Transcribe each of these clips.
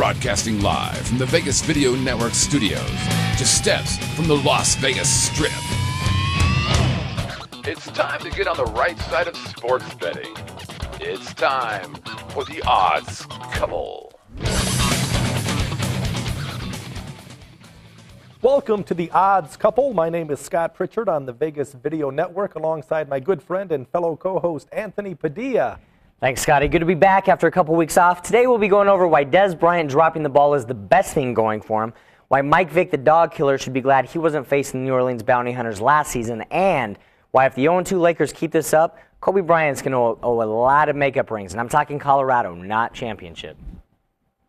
Broadcasting live from the Vegas Video Network studios, just steps from the Las Vegas Strip. It's time to get on the right side of sports betting. It's time for the Odds Couple. Welcome to the Odds Couple. My name is Scott Pritchard on the Vegas Video Network alongside my good friend and fellow co-host Anthony Padilla. Thanks, Scotty. Good to be back after a couple weeks off. Today we'll be going over why Dez Bryant dropping the ball is the best thing going for him, why Mike Vick, the dog killer, should be glad he wasn't facing the New Orleans Bounty Hunters last season, and why if the 0-2 Lakers keep this up, Kobe Bryant's going to owe a lot of makeup rings. And I'm talking Colorado, not championship.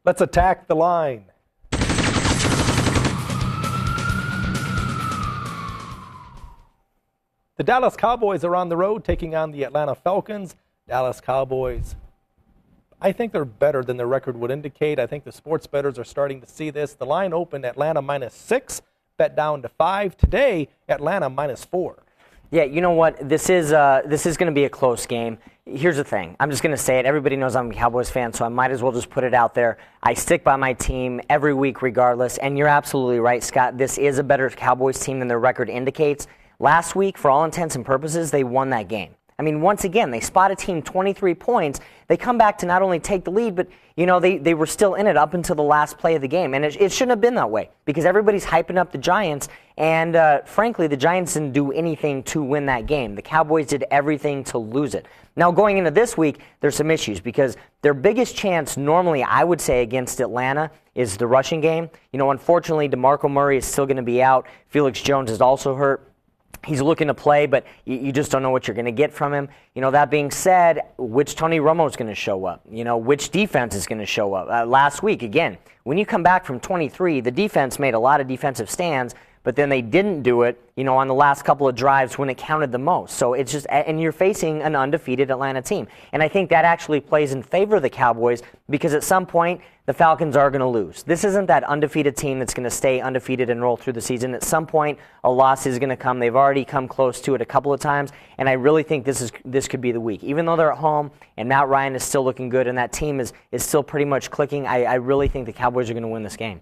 Let's attack the line. The Dallas Cowboys are on the road taking on the Atlanta Falcons. Dallas Cowboys, I think they're better than their record would indicate. I think the sports bettors are starting to see this. The line opened Atlanta -6, bet down to 5. Today, Atlanta -4. Yeah, you know what? This is going to be a close game. Here's the thing. I'm just going to say it. Everybody knows I'm a Cowboys fan, so I might as well just put it out there. I stick by my team every week regardless, and you're absolutely right, Scott. This is a better Cowboys team than their record indicates. Last week, for all intents and purposes, they won that game. I mean, once again, they spot a team 23 points. They come back to not only take the lead, but, you know, they were still in it up until the last play of the game. And it shouldn't have been that way because everybody's hyping up the Giants. And, frankly, the Giants didn't do anything to win that game. The Cowboys did everything to lose it. Now, going into this week, there's some issues because their biggest chance normally, I would say, against Atlanta is the rushing game. You know, unfortunately, DeMarco Murray is still going to be out. Felix Jones is also hurt. He's looking to play, but you just don't know what you're going to get from him. You know, that being said, which Tony Romo is going to show up? You know, which defense is going to show up? Last week, again, when you come back from 23, the defense made a lot of defensive stands, but then they didn't do it, you know, on the last couple of drives when it counted the most. So it's just, and you're facing an undefeated Atlanta team. And I think that actually plays in favor of the Cowboys because at some point, the Falcons are going to lose. This isn't that undefeated team that's going to stay undefeated and roll through the season. At some point, a loss is going to come. They've already come close to it a couple of times, and I really think this could be the week. Even though they're at home and Matt Ryan is still looking good and that team is still pretty much clicking, I really think the Cowboys are going to win this game.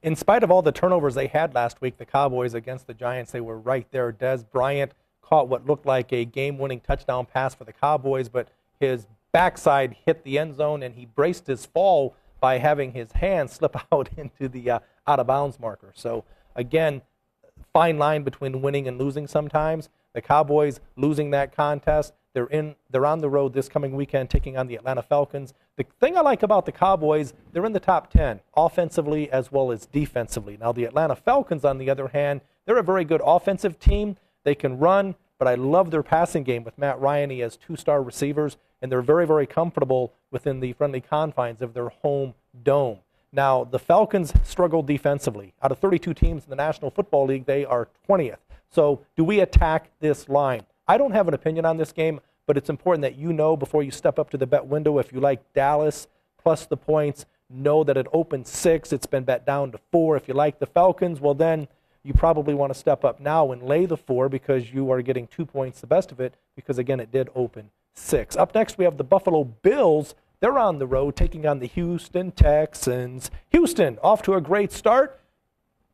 In spite of all the turnovers they had last week, the Cowboys against the Giants, they were right there. Dez Bryant caught what looked like a game-winning touchdown pass for the Cowboys, but his backside hit the end zone, and he braced his fall by having his hand slip out into the out-of-bounds marker. So, again, fine line between winning and losing sometimes. The Cowboys losing that contest. They're on the road this coming weekend taking on the Atlanta Falcons. The thing I like about the Cowboys, they're in the top 10 offensively as well as defensively. Now, the Atlanta Falcons, on the other hand, they're a very good offensive team. They can run, but I love their passing game with Matt Ryan. He has 2-star receivers, and they're very, very comfortable within the friendly confines of their home dome. Now, the Falcons struggle defensively. Out of 32 teams in the National Football League, they are 20th. So do we attack this line? I don't have an opinion on this game, but it's important that you know before you step up to the bet window. If you like Dallas plus the points, know that it opened 6. It's been bet down to 4. If you like the Falcons, well then you probably want to step up now and lay the 4 because you are getting 2 points the best of it because, again, it did open 6. Up next, we have the Buffalo Bills. They're on the road taking on the Houston Texans. Houston off to a great start.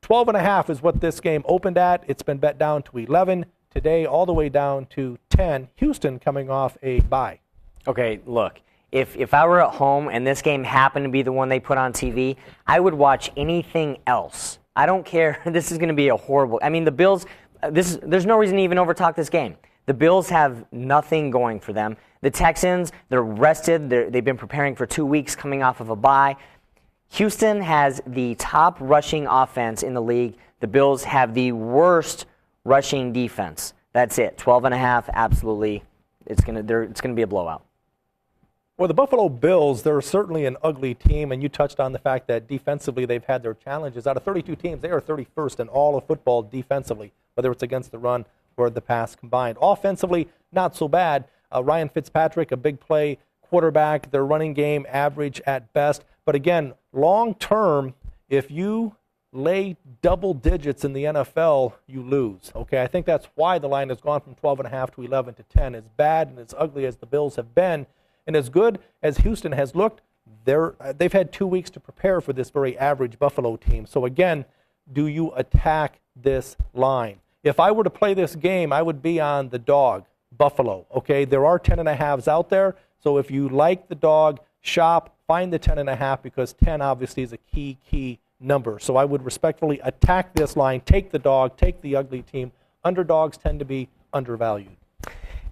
12.5 is what this game opened at. It's been bet down to 11. Today, all the way down to 10. Houston coming off a bye. Okay, look, if I were at home and this game happened to be the one they put on TV, I would watch anything else. I don't care. This is going to be a horrible. I mean, the Bills, there's no reason to even overtalk this game. The Bills have nothing going for them. The Texans, they're rested. They've been preparing for 2 weeks coming off of a bye. Houston has the top rushing offense in the league. The Bills have the worst rushing defense. That's it. 12.5, absolutely. It's gonna be a blowout. Well, the Buffalo Bills, they're certainly an ugly team, and you touched on the fact that defensively they've had their challenges. Out of 32 teams, they are 31st in all of football defensively, whether it's against the run or the pass combined. Offensively, not so bad. Ryan Fitzpatrick, a big play quarterback. Their running game, average at best. But again, long term, if you lay double digits in the NFL, you lose. Okay, I think that's why the line has gone from 12.5 to 11 to 10. As bad and as ugly as the Bills have been, and as good as Houston has looked, they've had 2 weeks to prepare for this very average Buffalo team. So again, do you attack this line? If I were to play this game, I would be on the dog, Buffalo. Okay, there are 10.5s out there. So if you like the dog, shop, find the 10.5 because 10 obviously is a key number. So I would respectfully attack this line, take the dog, take the ugly team. Underdogs tend to be undervalued.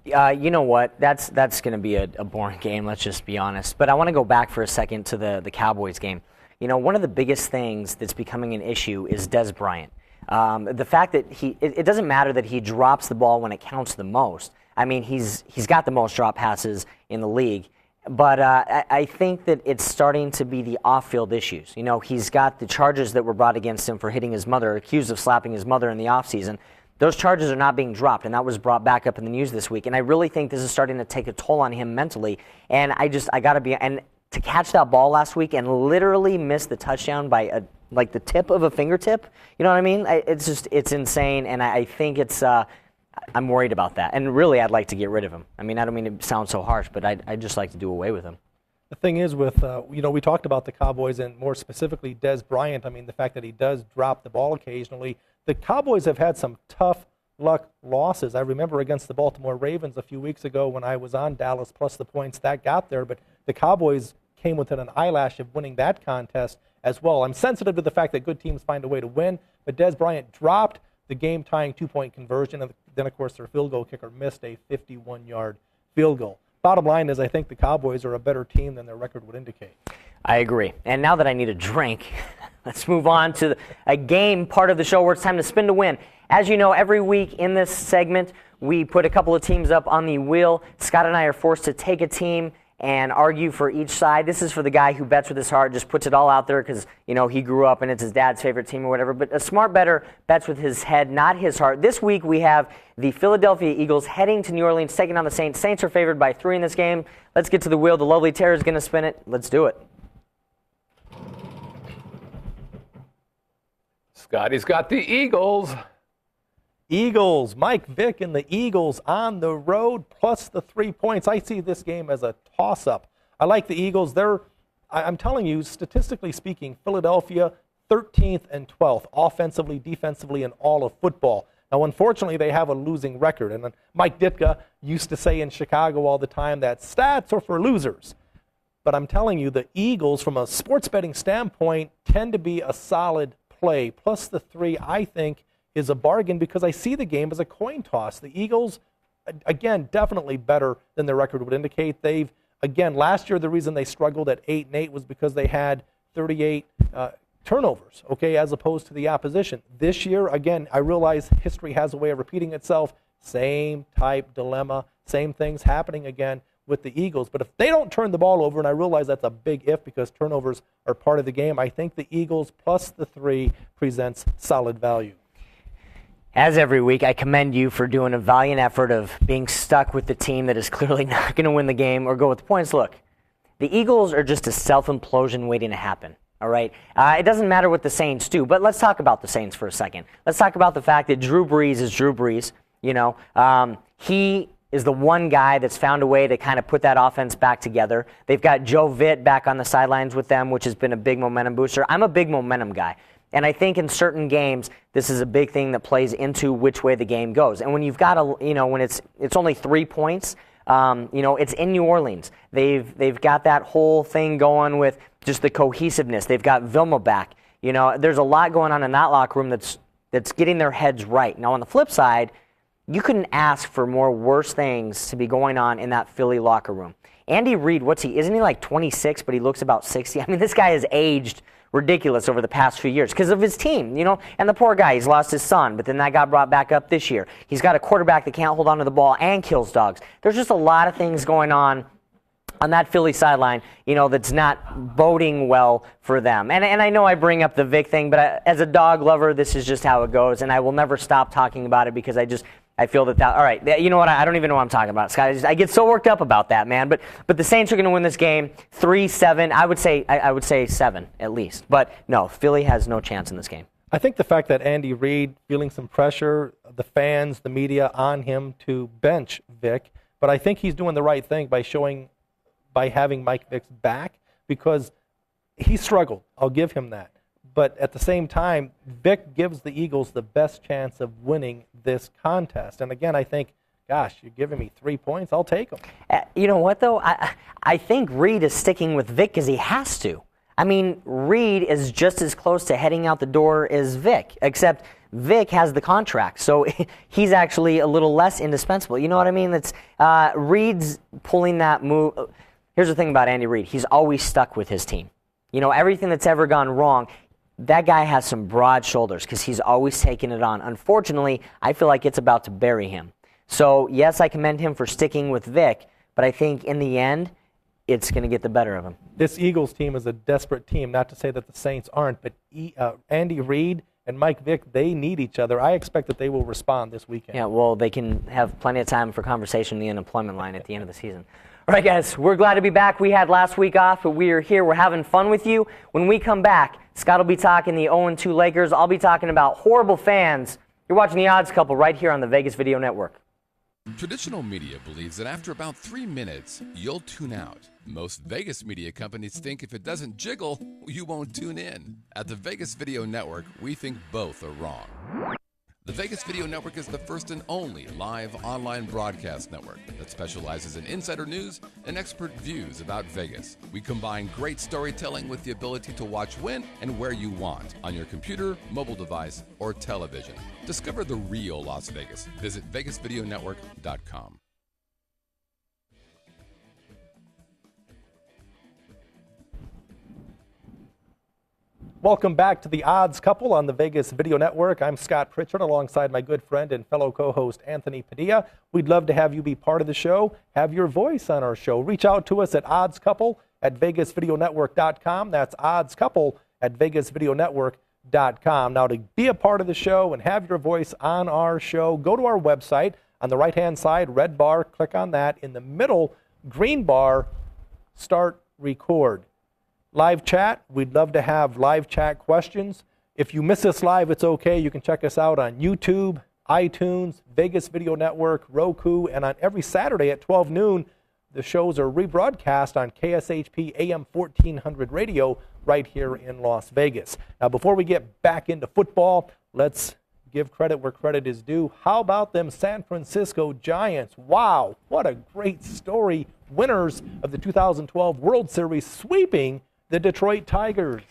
You know what? That's going to be a boring game, let's just be honest. But I want to go back for a second to the Cowboys game. You know, one of the biggest things that's becoming an issue is Dez Bryant. The fact that it doesn't matter that he drops the ball when it counts the most. I mean, he's got the most drop passes in the league. But I think that it's starting to be the off-field issues. You know, he's got the charges that were brought against him for hitting his mother, accused of slapping his mother in the offseason. Those charges are not being dropped, and that was brought back up in the news this week. And I really think this is starting to take a toll on him mentally. And I got to be, and to catch that ball last week and literally miss the touchdown by like the tip of a fingertip, you know what I mean? It's insane, and I think I'm worried about that. And really, I'd like to get rid of him. I mean, I don't mean to sound so harsh, but I'd just like to do away with him. The thing is with, we talked about the Cowboys and more specifically Dez Bryant. I mean, the fact that he does drop the ball occasionally. The Cowboys have had some tough luck losses. I remember against the Baltimore Ravens a few weeks ago when I was on Dallas plus the points that got there, but the Cowboys came within an eyelash of winning that contest as well. I'm sensitive to the fact that good teams find a way to win, but Dez Bryant dropped the game-tying two-point conversion, and then, of course, their field goal kicker missed a 51-yard field goal. Bottom line is I think the Cowboys are a better team than their record would indicate. I agree. And now that I need a drink, let's move on to a game part of the show where it's time to spin to win. As you know, every week in this segment, we put a couple of teams up on the wheel. Scott and I are forced to take a team and argue for each side. This is for the guy who bets with his heart, just puts it all out there because, he grew up and it's his dad's favorite team or whatever. But a smart bettor bets with his head, not his heart. This week we have the Philadelphia Eagles heading to New Orleans, taking on the Saints. Saints are favored by 3 in this game. Let's get to the wheel. The lovely Tara is going to spin it. Let's do it. Scotty's got the Eagles. Eagles, Mike Vick and the Eagles on the road, plus the 3 points. I see this game as a toss-up. I like the Eagles. I'm telling you, statistically speaking, Philadelphia 13th and 12th, offensively, defensively, in all of football. Now, unfortunately, they have a losing record. And Mike Ditka used to say in Chicago all the time that stats are for losers. But I'm telling you, the Eagles, from a sports betting standpoint, tend to be a solid play. Plus the 3, I think, is a bargain because I see the game as a coin toss. The Eagles, again, definitely better than their record would indicate. Last year the reason they struggled at 8-8 was because they had 38 turnovers, as opposed to the opposition. This year, again, I realize history has a way of repeating itself. Same type dilemma, same things happening again with the Eagles. But if they don't turn the ball over, and I realize that's a big if because turnovers are part of the game, I think the Eagles plus the 3 presents solid value. As every week, I commend you for doing a valiant effort of being stuck with the team that is clearly not going to win the game or go with the points. Look, the Eagles are just a self-implosion waiting to happen, all right? It doesn't matter what the Saints do, but let's talk about the Saints for a second. Let's talk about the fact that Drew Brees is Drew Brees. He is the one guy that's found a way to kind of put that offense back together. They've got Joe Vitt back on the sidelines with them, which has been a big momentum booster. I'm a big momentum guy. And I think in certain games, this is a big thing that plays into which way the game goes. And when you've got when it's only 3 points, it's in New Orleans. They've got that whole thing going with just the cohesiveness. They've got Vilma back. There's a lot going on in that locker room that's getting their heads right. Now on the flip side, you couldn't ask for more worse things to be going on in that Philly locker room. Andy Reid, isn't he like 26, but he looks about 60? I mean, this guy has aged ridiculous over the past few years because of his team, and the poor guy, he's lost his son, but then that got brought back up this year. He's got a quarterback that can't hold on to the ball and kills dogs. There's just a lot of things going on that Philly sideline, that's not boding well for them. And I know I bring up the Vic thing, but as a dog lover, this is just how it goes, and I will never stop talking about it because I feel that all right, you know what, I don't even know what I'm talking about, Scott. I get so worked up about that, man. But the Saints are going to win this game 3-7. I would say 7 at least. But no, Philly has no chance in this game. I think the fact that Andy Reid feeling some pressure, the fans, the media on him to bench Vic, but I think he's doing the right thing by having Mike Vick's back because he struggled. I'll give him that. But at the same time, Vic gives the Eagles the best chance of winning this contest. And again, I think, gosh, you're giving me 3 points, I'll take them. You know what, though? I think Reed is sticking with Vic because he has to. I mean, Reed is just as close to heading out the door as Vic, except Vic has the contract, so he's actually a little less indispensable. You know what I mean? That's Reed's pulling that move. Here's the thing about Andy Reid. He's always stuck with his team. You know, everything that's ever gone wrong, that guy has some broad shoulders because he's always taken it on. Unfortunately, I feel like it's about to bury him. So, yes, I commend him for sticking with Vic, but I think in the end, it's going to get the better of him. This Eagles team is a desperate team, not to say that the Saints aren't, but Andy Reid and Mike Vick, they need each other. I expect that they will respond this weekend. Yeah, well, they can have plenty of time for conversation in the unemployment line at the end of the season. All right, guys, we're glad to be back. We had last week off, but we are here. We're having fun with you. When we come back, Scott will be talking the 0-2 Lakers. I'll be talking about horrible fans. You're watching The Odds Couple right here on the Vegas Video Network. Traditional media believes that after about 3 minutes, you'll tune out. Most Vegas media companies think if it doesn't jiggle, you won't tune in. At the Vegas Video Network, we think both are wrong. The Vegas Video Network is the first and only live online broadcast network that specializes in insider news and expert views about Vegas. We combine great storytelling with the ability to watch when and where you want on your computer, mobile device, or television. Discover the real Las Vegas. Visit VegasVideoNetwork.com. Welcome back to The Odds Couple on the Vegas Video Network. I'm Scott Pritchard alongside my good friend and fellow co-host Anthony Padilla. We'd love to have you be part of the show, have your voice on our show. Reach out to us at oddscouple@VegasVideoNetwork.com. That's oddscouple@VegasVideoNetwork.com. Now, to be a part of the show and have your voice on our show, go to our website. On the right-hand side, red bar, click on that. In the middle, green bar, start record. Live chat, we'd love to have live chat questions. If you miss us live, it's okay. You can check us out on YouTube, iTunes, Vegas Video Network, Roku, and on every Saturday at 12 noon, the shows are rebroadcast on KSHP AM 1400 radio right here in Las Vegas. Now, before we get back into football, let's give credit where credit is due. How about them San Francisco Giants? Wow, what a great story. Winners of the 2012 World Series sweeping the Detroit Tigers.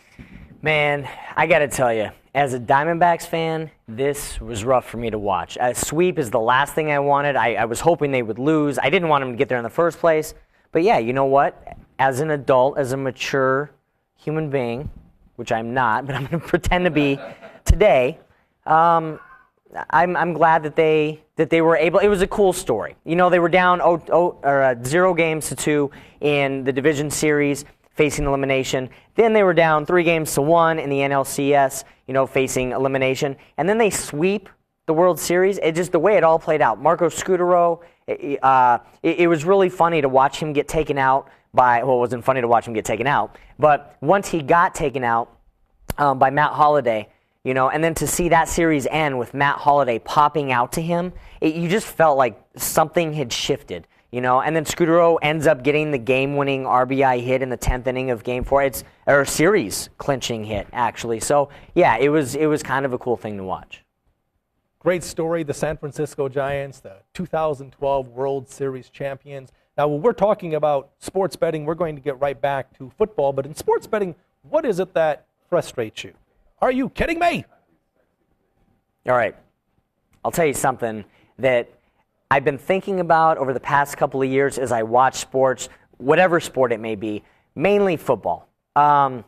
Man, I got to tell you, as a Diamondbacks fan, this was rough for me to watch. A sweep is the last thing I wanted. I was hoping they would lose. I didn't want them to get there in the first place. But yeah, you know what? As an adult, as a mature human being, which I'm not, but I'm going to pretend to be today, I'm glad that they were able. It was a cool story. You know, they were down 0-2 in the division series, facing elimination. Then they were down 3-1 in the NLCS, facing elimination. And then they sweep the World Series. It just the way it all played out. Marco Scutaro, it was really funny to watch him get taken out by, well, it wasn't funny to watch him get taken out, but once he got taken out by Matt Holliday, and then to see that series end with Matt Holliday popping out to him, you just felt like something had shifted. And then Scutaro ends up getting the game-winning RBI hit in the 10th inning of Game 4. It's a series-clinching hit, actually. So, yeah, it was kind of a cool thing to watch. Great story, the San Francisco Giants, the 2012 World Series champions. Now, when we're talking about sports betting, we're going to get right back to football. But in sports betting, what is it that frustrates you? Are you kidding me? All right. I'll tell you something that I've been thinking about over the past couple of years as I watch sports, whatever sport it may be, mainly football. I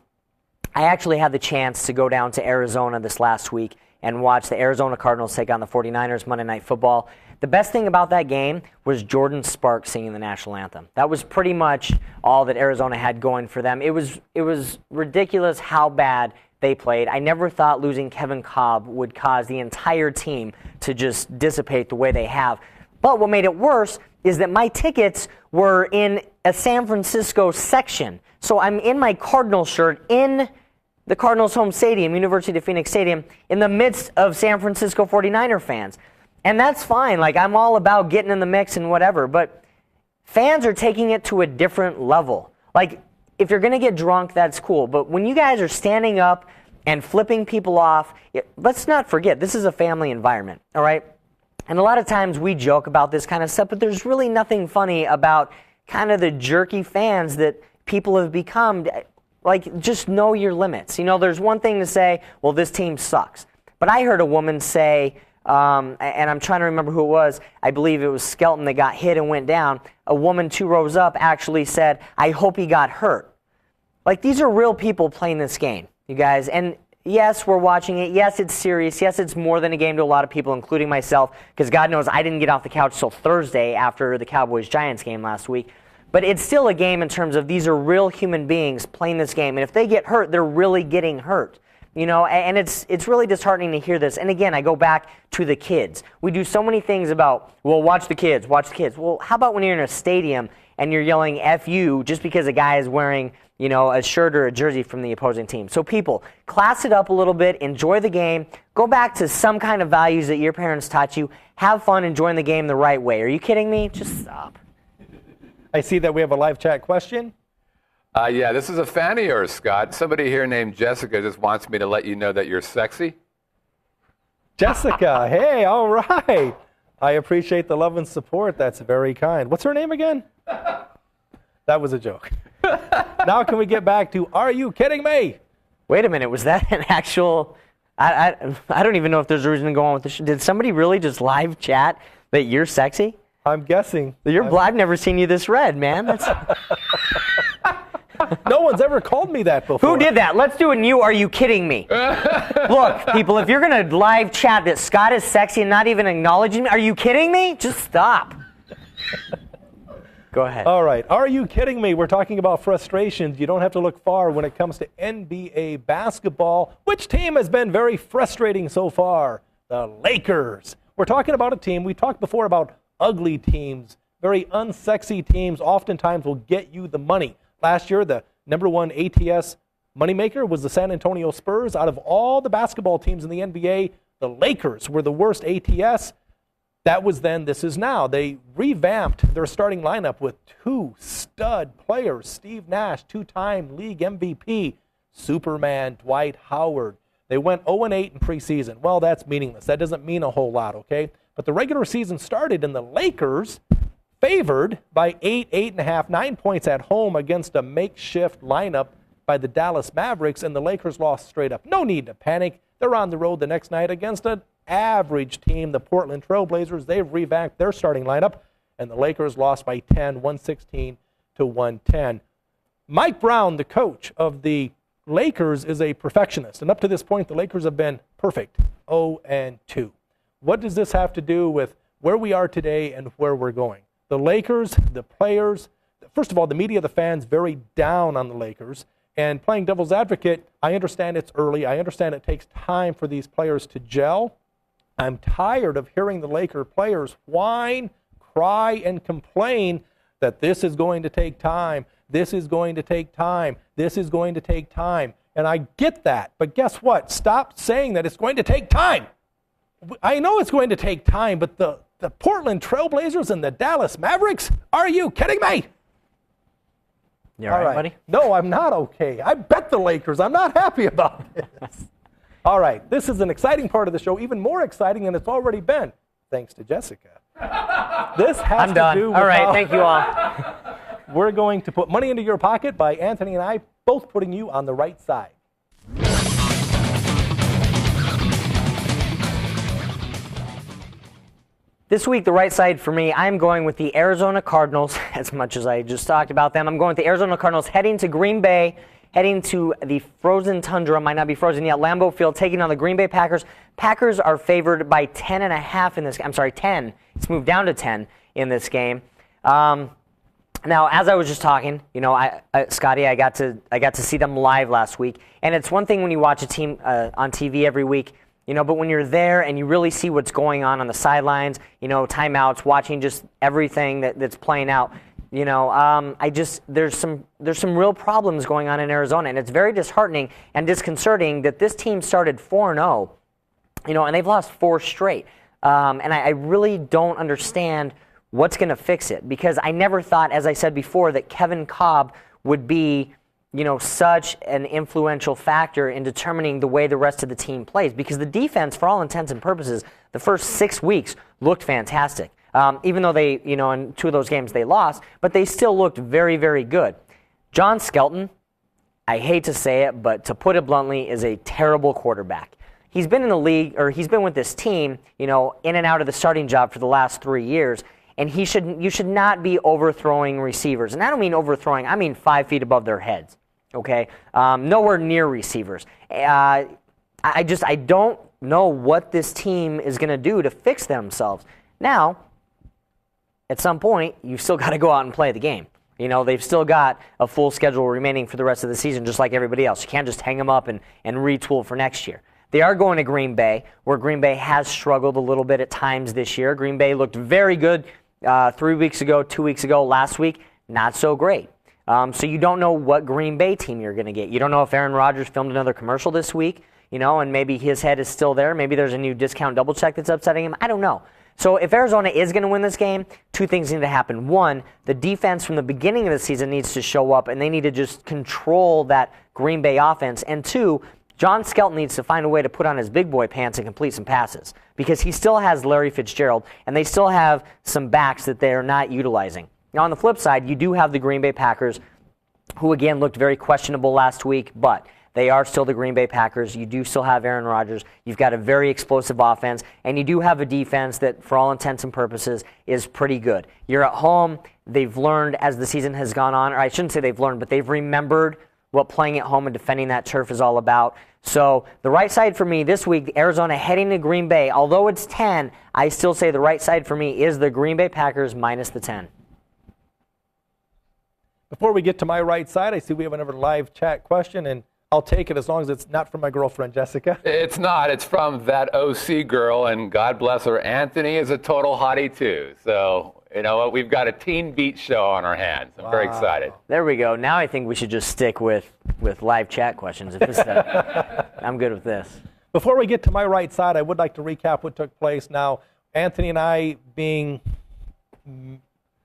actually had the chance to go down to Arizona this last week and watch the Arizona Cardinals take on the 49ers Monday Night Football. The best thing about that game was Jordan Sparks singing the national anthem. That was pretty much all that Arizona had going for them. It was ridiculous how bad they played. I never thought losing Kevin Kolb would cause the entire team to just dissipate the way they have. But what made it worse is that my tickets were in a San Francisco section. So I'm in my Cardinals shirt in the Cardinals home stadium, University of Phoenix Stadium, in the midst of San Francisco 49er fans. And that's fine. Like, I'm all about getting in the mix and whatever. But fans are taking it to a different level. Like, if you're going to get drunk, that's cool. But when you guys are standing up and flipping people off, let's not forget, this is a family environment, all right? And a lot of times we joke about this kind of stuff, but there's really nothing funny about kind of the jerky fans that people have become. Like, just know your limits. You know, there's one thing to say, well, this team sucks. But I heard a woman say, and I'm trying to remember who it was, I believe it was Skelton that got hit and went down. A woman 2 rows up actually said, I hope he got hurt. Like, these are real people playing this game, you guys. And yes, we're watching it. Yes, it's serious. Yes, it's more than a game to a lot of people, including myself, because God knows I didn't get off the couch till Thursday after the Cowboys-Giants game last week. But it's still a game in terms of these are real human beings playing this game. And if they get hurt, they're really getting hurt. You know, and it's really disheartening to hear this. And again, I go back to the kids. We do so many things about, well, watch the kids, watch the kids. Well, how about when you're in a stadium and you're yelling F you just because a guy is wearing, you know, a shirt or a jersey from the opposing team? So people, class it up a little bit, enjoy the game, go back to some kind of values that your parents taught you, have fun enjoying the game the right way. Are you kidding me? Just stop. I see that we have a live chat question. Yeah, this is a fan of yours, Scott. Somebody here named Jessica just wants me to let you know that you're sexy. Jessica, hey, all right. I appreciate the love and support. That's very kind. What's her name again? That was a joke. Now can we get back to, are you kidding me? Wait a minute, was that an actual, I don't even know if there's a reason to go on with this. Did somebody really just live chat that you're sexy? I'm guessing. I've never seen you this red, man. That's... No one's ever called me that before. Who did that? Let's do a new Are You Kidding Me? Look, people, if you're going to live chat that Scott is sexy and not even acknowledging me, are you kidding me? Just stop. Go ahead. All right. Are you kidding me? We're talking about frustrations. You don't have to look far when it comes to NBA basketball. Which team has been very frustrating so far? The Lakers. We're talking about a team. We talked before about ugly teams. Very unsexy teams oftentimes will get you the money. Last year, the number 1 ATS moneymaker was the San Antonio Spurs. Out of all the basketball teams in the NBA, the Lakers were the worst ATS. That was then, this is now. They revamped their starting lineup with 2 stud players. Steve Nash, 2-time league MVP. Superman Dwight Howard. They went 0-8 in preseason. Well, that's meaningless. That doesn't mean a whole lot, okay? But the regular season started, and the Lakers favored by 8, 8.5, 9 points at home against a makeshift lineup by the Dallas Mavericks, and the Lakers lost straight up. No need to panic. They're on the road the next night against an average team, the Portland Trail Blazers. They've revamped their starting lineup, and the Lakers lost by 10, 116 to 110. Mike Brown, the coach of the Lakers, is a perfectionist, and up to this point, the Lakers have been perfect, 0-2. What does this have to do with where we are today and where we're going? The Lakers, the players, first of all, the media, the fans, very down on the Lakers. And playing devil's advocate, I understand it's early. I understand it takes time for these players to gel. I'm tired of hearing the Laker players whine, cry, and complain that this is going to take time. This is going to take time. This is going to take time. And I get that. But guess what? Stop saying that it's going to take time. I know it's going to take time, but the Portland Trail Blazers and the Dallas Mavericks? Are you kidding me? You all right, buddy? No, I'm not okay. I bet the Lakers. I'm not happy about this. All right, this is an exciting part of the show, even more exciting than it's already been, thanks to Jessica. This has to do with all right, thank you all. We're going to put money into your pocket by Anthony and I both putting you on the right side. This week, the right side for me, I'm going with the Arizona Cardinals, as much as I just talked about them. I'm going with the Arizona Cardinals heading to Green Bay, heading to the frozen tundra, might not be frozen yet, Lambeau Field, taking on the Green Bay Packers. Packers are favored by 10.5 in this, 10. It's moved down to 10 in this game. Now, as I was just talking, you know, Scotty, I got to see them live last week, and it's one thing when you watch a team on TV every week, you know, but when you're there and you really see what's going on the sidelines, you know, timeouts, watching just everything that's playing out, you know, there's some real problems going on in Arizona, and it's very disheartening and disconcerting that this team started 4-0, you know, and they've lost 4 straight, and I really don't understand what's going to fix it, because I never thought, as I said before, that Kevin Kolb would be such an influential factor in determining the way the rest of the team plays, because the defense, for all intents and purposes, the first 6 weeks looked fantastic. Even though they, in 2 of those games they lost, but they still looked very, very good. John Skelton, I hate to say it, but to put it bluntly, is a terrible quarterback. He's been in the league, or he's been with this team, in and out of the starting job for the last 3 years, and you should not be overthrowing receivers. And I don't mean overthrowing, I mean 5 feet above their heads, okay? Nowhere near receivers. I don't know what this team is going to do to fix themselves. Now, at some point, you've still got to go out and play the game. They've still got a full schedule remaining for the rest of the season, just like everybody else. You can't just hang them up and retool for next year. They are going to Green Bay, where Green Bay has struggled a little bit at times this year. Green Bay looked very good 3 weeks ago, 2 weeks ago, last week, not so great. So you don't know what Green Bay team you're going to get. You don't know if Aaron Rodgers filmed another commercial this week, and maybe his head is still there. Maybe there's a new discount double check that's upsetting him. I don't know. So if Arizona is going to win this game, 2 things need to happen. 1, the defense from the beginning of the season needs to show up, and they need to just control that Green Bay offense. And 2, John Skelton needs to find a way to put on his big boy pants and complete some passes, because he still has Larry Fitzgerald, and they still have some backs that they're not utilizing. Now, on the flip side, you do have the Green Bay Packers, who again looked very questionable last week, but they are still the Green Bay Packers. You do still have Aaron Rodgers. You've got a very explosive offense, and you do have a defense that, for all intents and purposes, is pretty good. You're at home. They've learned as the season has gone on, or I shouldn't say they've learned, but they've remembered what playing at home and defending that turf is all about. So the right side for me this week, Arizona heading to Green Bay, although it's 10, I still say the right side for me is the Green Bay Packers minus the 10. Before we get to my right side, I see we have another live chat question, and I'll take it as long as it's not from my girlfriend, Jessica. It's not. It's from that OC girl, and God bless her. Anthony is a total hottie, too. So, you know what? We've got a Teen Beat show on our hands. I'm very excited. There we go. Now I think we should just stick with live chat questions. If this I'm good with this. Before we get to my right side, I would like to recap what took place. Now, Anthony and I, being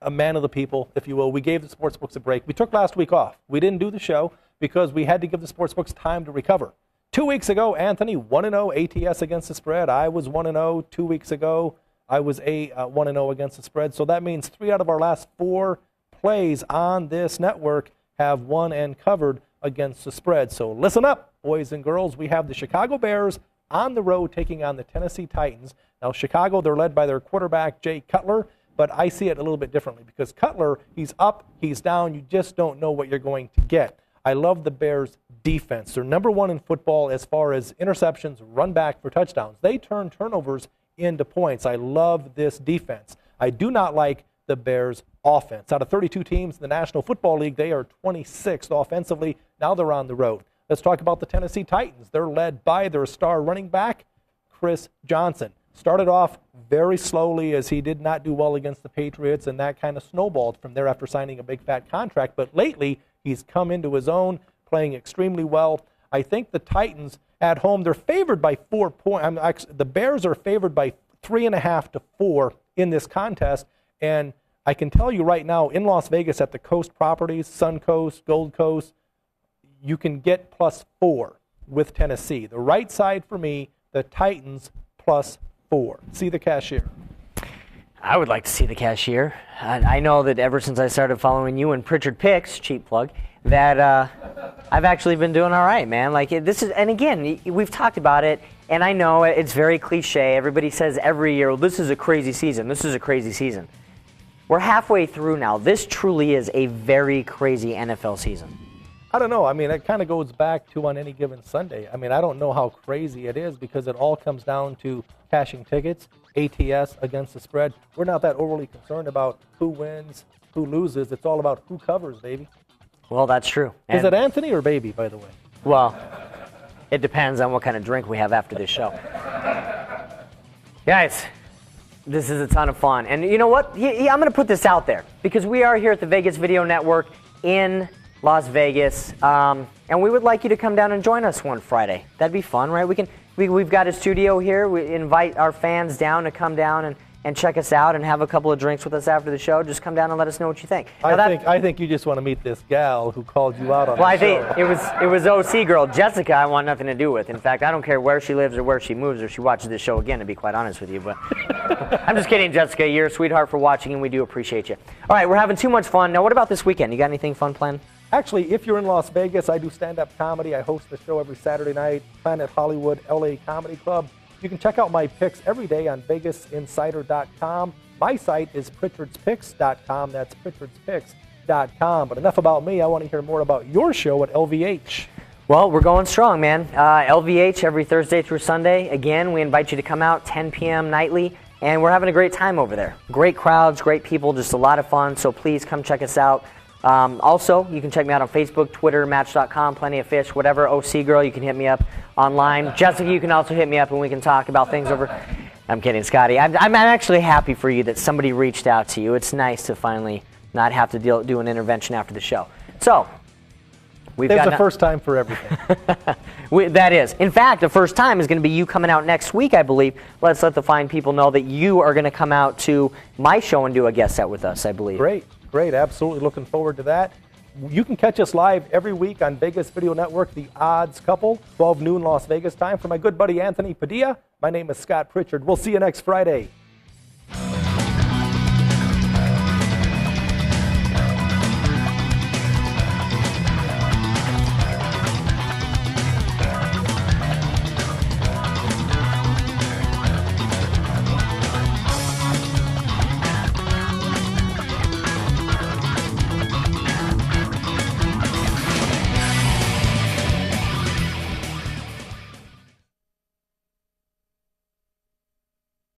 a man of the people, if you will, we gave the sportsbooks a break. We took last week off. We didn't do the show because we had to give the sportsbooks time to recover. 2 weeks ago, Anthony 1-0 ATS against the spread. I was 1-0 2 weeks ago. I was 1-0 against the spread. So that means 3 out of our last 4 plays on this network have won and covered against the spread. So listen up, boys and girls. We have the Chicago Bears on the road taking on the Tennessee Titans. Now, Chicago, they're led by their quarterback, Jay Cutler. But I see it a little bit differently because Cutler, he's up, he's down. You just don't know what you're going to get. I love the Bears' defense. They're number 1 in football as far as interceptions, run back for touchdowns. They turn turnovers into points. I love this defense. I do not like the Bears' offense. Out of 32 teams in the National Football League, they are 26th offensively. Now they're on the road. Let's talk about the Tennessee Titans. They're led by their star running back, Chris Johnson. Started off very slowly as he did not do well against the Patriots, and that kind of snowballed from there after signing a big fat contract. But lately, he's come into his own, playing extremely well. I think the Titans at home, they're favored by 4 points. The Bears are favored by 3.5 to 4 in this contest. And I can tell you right now, in Las Vegas at the Coast properties, Suncoast, Gold Coast, you can get +4 with Tennessee. The right side for me, the Titans +4. See the cashier. I would like to see the cashier. I know that ever since I started following you and Pritchard Picks, cheap plug, that I've actually been doing all right, man. Like this is, and again, we've talked about it, and I know it's very cliche. Everybody says every year, well, this is a crazy season. This is a crazy season. We're halfway through now. This truly is a very crazy NFL season. I don't know. I mean, it kind of goes back to on any given Sunday. I mean, I don't know how crazy it is because it all comes down to cashing tickets, ATS against the spread. We're not that overly concerned about who wins, who loses. It's all about who covers, baby. Well, that's true. Is it Anthony or baby, by the way? Well, it depends on what kind of drink we have after this show. Guys, this is a ton of fun. And you know what? I'm going to put this out there because we are here at the Vegas Video Network in Las Vegas, and we would like you to come down and join us one Friday. That'd be fun, right? We've got a studio here. We invite our fans down to come down and check us out and have a couple of drinks with us after the show. Just come down and let us know what you think. Now I think you just want to meet this gal who called you out on Well, the I think show. it was OC girl. Jessica, I want nothing to do with. In fact, I don't care where she lives or where she moves or she watches this show again, to be quite honest with you. But I'm just kidding, Jessica. You're a sweetheart for watching, and we do appreciate you. All right, we're having too much fun. Now, what about this weekend? You got anything fun planned? Actually, if you're in Las Vegas, I do stand-up comedy. I host the show every Saturday night, Planet Hollywood LA Comedy Club. You can check out my picks every day on VegasInsider.com. My site is Pritchard'sPicks.com. That's Pritchard'sPicks.com. But enough about me. I want to hear more about your show at LVH. Well, we're going strong, man. LVH every Thursday through Sunday. Again, we invite you to come out 10 p.m. nightly, and we're having a great time over there. Great crowds, great people, just a lot of fun. So please come check us out. Also, you can check me out on Facebook, Twitter, Match.com, Plenty of Fish, whatever. OC Girl, you can hit me up online. Jessica, you can also hit me up and we can talk about things over. I'm kidding, Scotty. I'm actually happy for you that somebody reached out to you. It's nice to finally not have to do an intervention after the show. So, There's a first time for everything. That is. In fact, the first time is going to be you coming out next week, I believe. Let's let the fine people know that you are going to come out to my show and do a guest set with us, I believe. Great. Absolutely looking forward to that. You can catch us live every week on Vegas Video Network, The Odds Couple, 12 noon Las Vegas time. For my good buddy Anthony Padilla, my name is Scott Pritchard. We'll see you next Friday.